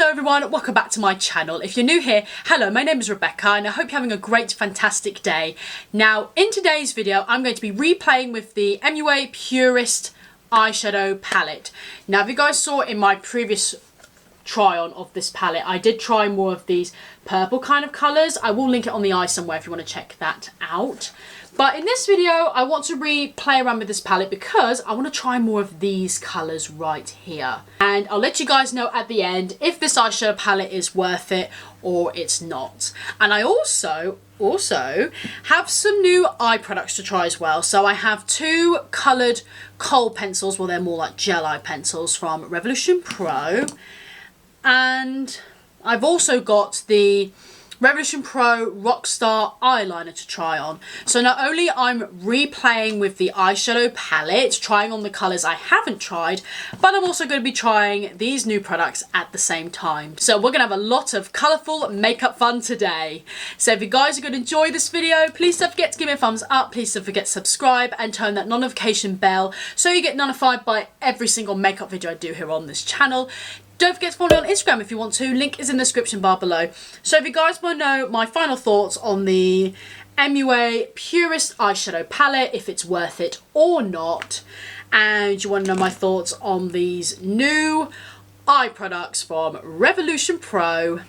Hello everyone, welcome back to my channel. If you're new here, hello, my name is Rebecca and I hope you're having a great, fantastic day. Now, in today's video, I'm going to be replaying with the MUA Purist eyeshadow palette. Now, if you guys saw in my previous try on of this palette, I did try more of these purple kind of colours. I will link it on the eye somewhere if you want to check that out. But in this video, I want to play around with this palette because I want to try more of these colours right here. And I'll let you guys know at the end if this eyeshadow palette is worth it or it's not. And I also have some new eye products to try as well. So I have two coloured kohl pencils, well they're more like gel eye pencils from Revoultion Pro. And I've also got the Revoultion Pro Rockstar eyeliner to try on. So not only I'm replaying with the eyeshadow palette, trying on the colours I haven't tried, but I'm also going to be trying these new products at the same time. So we're going to have a lot of colourful makeup fun today. So if you guys are going to enjoy this video, please don't forget to give me a thumbs up, please don't forget to subscribe and turn that notification bell so you get notified by every single makeup video I do here on this channel. Don't forget to follow me on Instagram if you want to. Link is in the description bar below. So if you guys want to know my final thoughts on the MUA Purist eyeshadow palette, if it's worth it or not, and you want to know my thoughts on these new eye products from Revoultion Pro,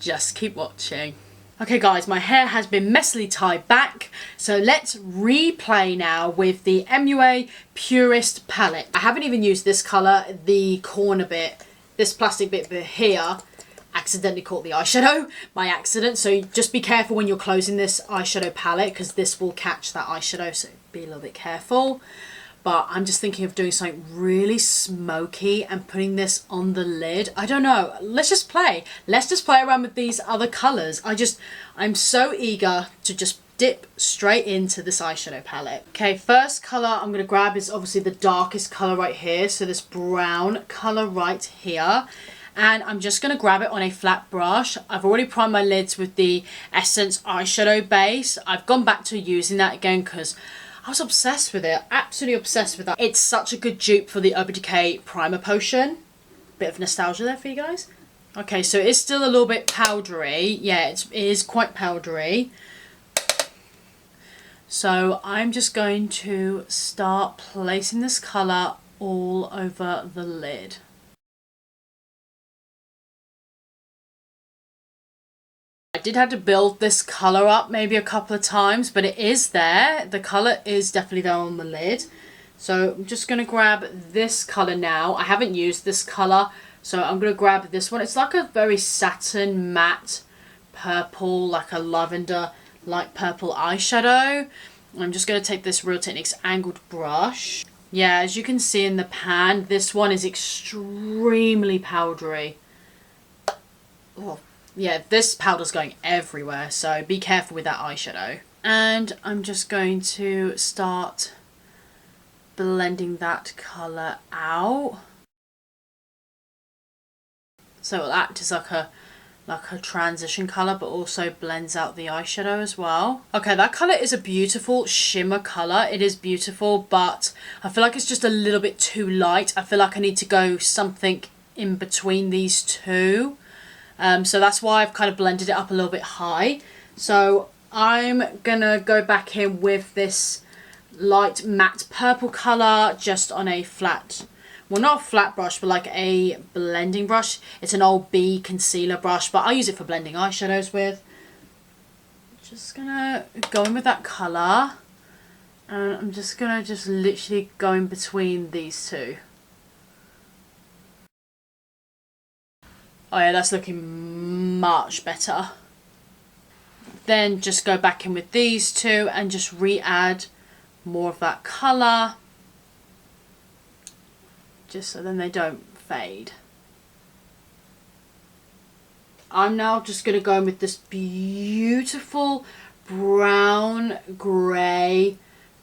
just keep watching. Okay guys, my hair has been messily tied back, so let's replay now with the MUA Purist palette. I haven't even used this colour, the corner bit, this plastic bit here, accidentally caught the eyeshadow by accident, so just be careful when you're closing this eyeshadow palette because this will catch that eyeshadow, so be a little bit careful. But I'm just thinking of doing something really smoky and putting this on the lid. I don't know. Let's just play. Let's just play around with these other colours. I'm so eager to just dip straight into this eyeshadow palette. Okay, first colour I'm going to grab is obviously the darkest colour right here. So this brown colour right here. And I'm just going to grab it on a flat brush. I've already primed my lids with the Essence eyeshadow base. I've gone back to using that again because I was obsessed with it, absolutely obsessed with that. It's such a good dupe for the Urban Decay Primer Potion. Bit of nostalgia there for you guys. Okay, so it's still a little bit powdery. Yeah, it is quite powdery. So I'm just going to start placing this colour all over the lid. I did have to build this colour up maybe a couple of times, but it is there. The colour is definitely there on the lid. So I'm just going to grab this colour now. I haven't used this colour, so I'm going to grab this one. It's like a very satin matte purple, like a lavender light purple eyeshadow. I'm just going to take this Real Techniques angled brush. Yeah, as you can see in the pan, this one is extremely powdery. Oh. Yeah, this powder's going everywhere, so be careful with that eyeshadow. And I'm just going to start blending that colour out. So it'll act as like a transition colour, but also blends out the eyeshadow as well. Okay, that colour is a beautiful shimmer colour. It is beautiful, but I feel like it's just a little bit too light. I feel like I need to go something in between these two. So that's why I've kind of blended it up a little bit high. So I'm gonna go back in with this light matte purple colour just on a flat, well not a flat brush, but like a blending brush. It's an old B concealer brush, but I use it for blending eyeshadows with. Just gonna go in with that colour and I'm just gonna literally go in between these two. Oh yeah, that's looking much better. Then just go back in with these two and just re-add more of that colour. Just so then they don't fade. I'm now just going to go in with this beautiful brown grey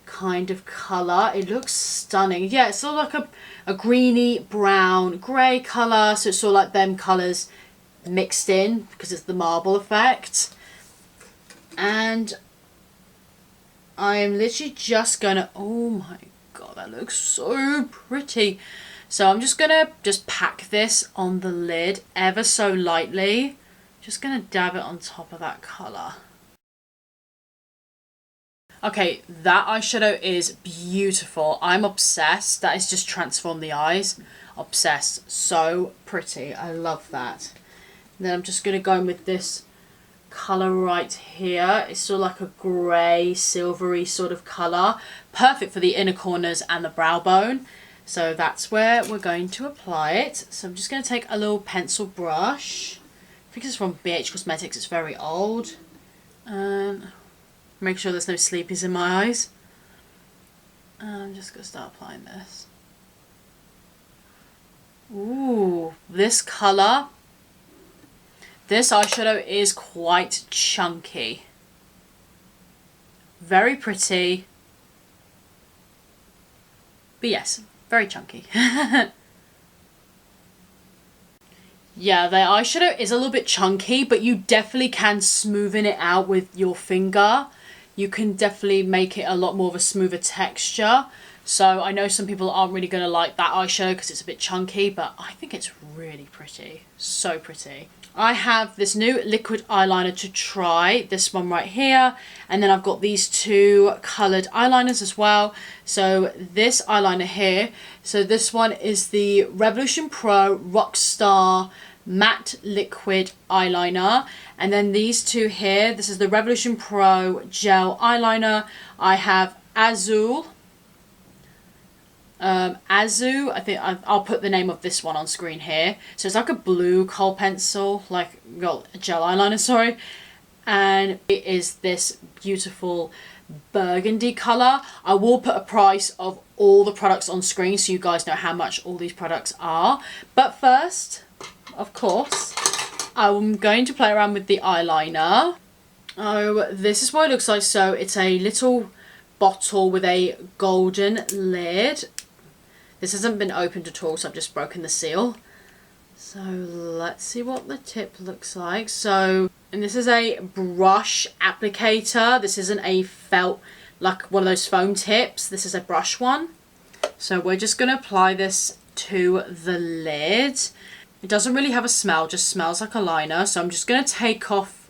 kind of colour. It looks stunning. Yeah, it's sort of like a greeny brown grey colour, so it's sort of like them colours mixed in because it's the marble effect. And I am literally just gonna, oh my god, that looks so pretty. So I'm just gonna pack this on the lid ever so lightly. Just gonna dab it on top of that colour. Okay, that eyeshadow is beautiful. I'm obsessed. That has just transformed the eyes. Obsessed. So pretty. I love that. And then I'm just going to go in with this colour right here. It's sort of like a grey, silvery sort of colour. Perfect for the inner corners and the brow bone. So that's where we're going to apply it. So I'm just going to take a little pencil brush. I think it's from BH Cosmetics. It's very old. And make sure there's no sleepies in my eyes. I'm just going to start applying this. Ooh, this colour. This eyeshadow is quite chunky. Very pretty. But yes, very chunky. Yeah, the eyeshadow is a little bit chunky, but you definitely can smoothen it out with your finger. You can definitely make it a lot more of a smoother texture. So I know some people aren't really going to like that eyeshadow because it's a bit chunky, but I think it's really pretty. So pretty. I have this new liquid eyeliner to try, this one right here, and then I've got these two coloured eyeliners as well. So this eyeliner here, so this one is the Revolution Pro Rockstar Matte Liquid Eyeliner, and then these two here, this is the Revolution Pro Gel Eyeliner. I have Azul, Azu, I think I'll put the name of this one on screen here. So it's like a blue kohl pencil, like, well, a gel eyeliner, sorry. And it is this beautiful burgundy colour. I will put a price of all the products on screen so you guys know how much all these products are. But first, of course, I'm going to play around with the eyeliner. Oh, this is what it looks like. So it's a little bottle with a golden lid. This hasn't been opened at all, so I've just broken the seal. So let's see what the tip looks like. So, and this is a brush applicator. This isn't a felt, like one of those foam tips. This is a brush one. So we're just going to apply this to the lid. It doesn't really have a smell, just smells like a liner. So I'm just going to take off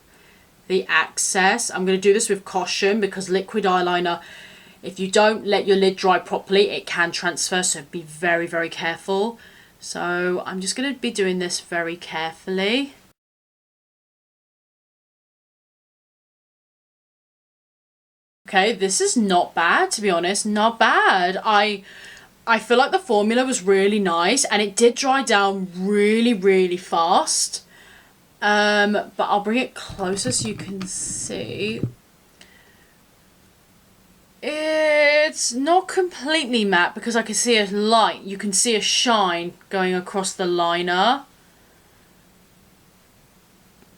the excess. I'm going to do this with caution because liquid eyeliner, if you don't let your lid dry properly, it can transfer, so be very, very careful. So I'm just going to be doing this very carefully. Okay, this is not bad, to be honest, not bad. I feel like the formula was really nice and it did dry down really, really fast. But I'll bring it closer so you can see. It's not completely matte because I can see a light. You can see a shine going across the liner.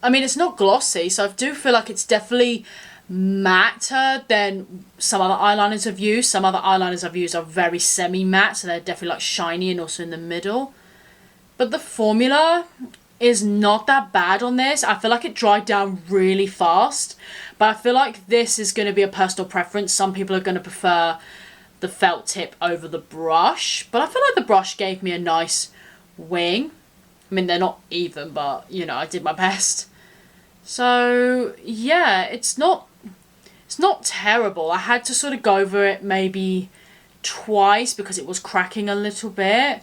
I mean, it's not glossy, so I do feel like it's definitely matter than some other eyeliners I've used. Some other eyeliners I've used are very semi-matte, so they're definitely like shiny and also in the middle. But the formula is not that bad on this. I feel like it dried down really fast, but I feel like this is going to be a personal preference. Some people are going to prefer the felt tip over the brush, but I feel like the brush gave me a nice wing. I mean, they're not even, but you know, I did my best. So yeah, it's not terrible. I had to sort of go over it maybe twice because it was cracking a little bit.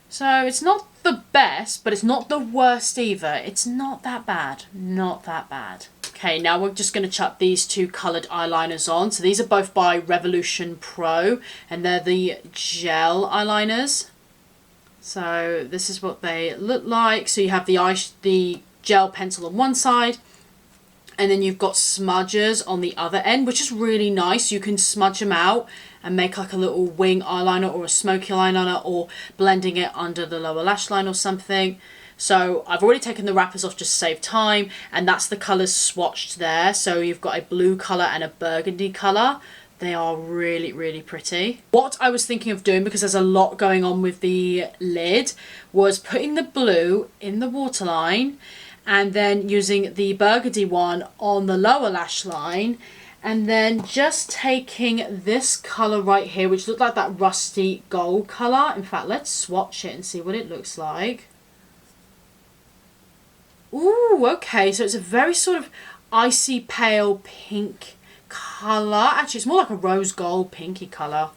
So it's not the best, but it's not the worst either. It's not that bad. Not that bad. Okay, now we're just going to chuck these two coloured eyeliners on. So these are both by Revolution Pro, and they're the gel eyeliners. So this is what they look like. So you have the gel pencil on one side, and then you've got smudges on the other end, which is really nice. You can smudge them out and make like a little wing eyeliner or a smoky eyeliner, or blending it under the lower lash line or something. So I've already taken the wrappers off just to save time, and that's the colours swatched there. So you've got a blue colour and a burgundy colour. They are really, really pretty. What I was thinking of doing, because there's a lot going on with the lid, was putting the blue in the waterline and then using the burgundy one on the lower lash line, And then just taking this colour right here, which looks like that rusty gold colour. In fact, let's swatch it and see what it looks like. Ooh, okay, so it's a very sort of icy pale pink colour. Actually, it's more like a rose gold pinky colour.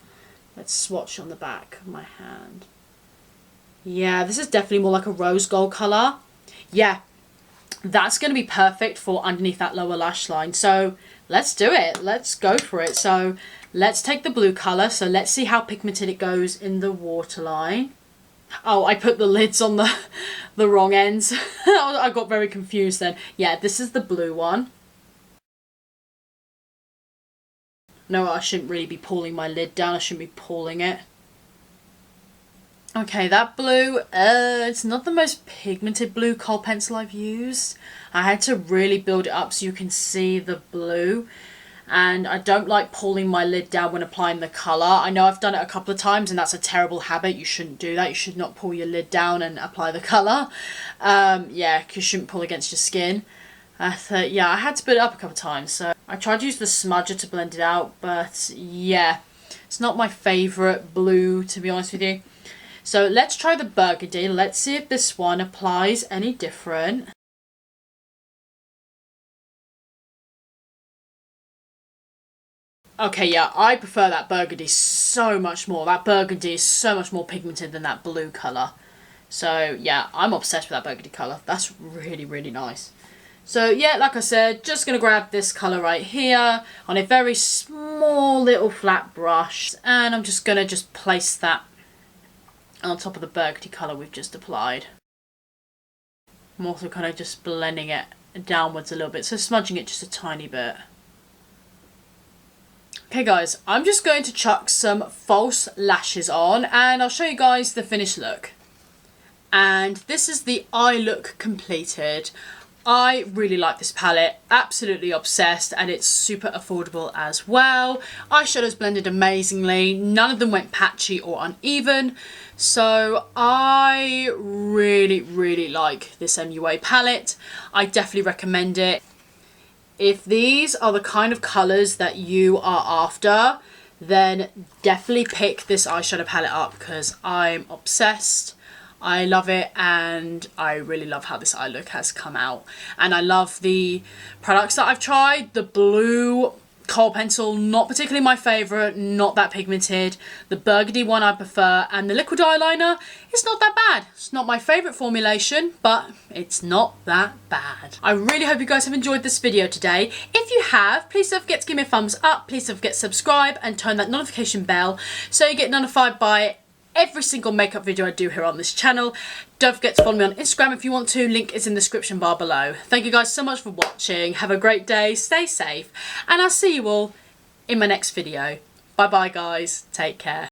Let's swatch on the back of my hand. Yeah, this is definitely more like a rose gold colour. Yeah, that's going to be perfect for underneath that lower lash line. So let's do it. Let's go for it. So let's take the blue colour. So let's see how pigmented it goes in the waterline. Oh, I put the lids on the wrong ends. I got very confused then. Yeah, this is the blue one. No, I shouldn't really be pulling my lid down. I shouldn't be pulling it. Okay, that blue, it's not the most pigmented blue kohl pencil I've used. I had to really build it up so you can see the blue. And I don't like pulling my lid down when applying the colour. I know I've done it a couple of times and that's a terrible habit. You shouldn't do that. You should not pull your lid down and apply the colour. Yeah, because you shouldn't pull against your skin. Yeah, I had to build it up a couple of times. So I tried to use the smudger to blend it out. But yeah, it's not my favourite blue, to be honest with you. So let's try the burgundy. Let's see if this one applies any different. Okay, yeah, I prefer that burgundy so much more. That burgundy is so much more pigmented than that blue colour. So yeah, I'm obsessed with that burgundy colour. That's really, really nice. So yeah, like I said, just going to grab this colour right here on a very small little flat brush. And I'm just going to place that on top of the burgundy colour we've just applied. I'm also kind of just blending it downwards a little bit, so smudging it just a tiny bit. Okay guys, I'm just going to chuck some false lashes on and I'll show you guys the finished look. And this is the eye look completed. I really like this palette, absolutely obsessed, and it's super affordable as well. Eyeshadows blended amazingly, none of them went patchy or uneven. So I really, really like this MUA palette. I definitely recommend it. If these are the kind of colours that you are after, then definitely pick this eyeshadow palette up because I'm obsessed. I love it and I really love how this eye look has come out. And I love the products that I've tried. The blue kohl pencil, not particularly my favourite, not that pigmented. The burgundy one I prefer, and the liquid eyeliner, it's not that bad. It's not my favourite formulation, but it's not that bad. I really hope you guys have enjoyed this video today. If you have, please don't forget to give me a thumbs up, please don't forget to subscribe and turn that notification bell so you get notified by every single makeup video I do here on this channel. Don't forget to follow me on Instagram if you want to. Link is in the description bar below. Thank you guys so much for watching. Have a great day. Stay safe. And I'll see you all in my next video. Bye bye guys. Take care.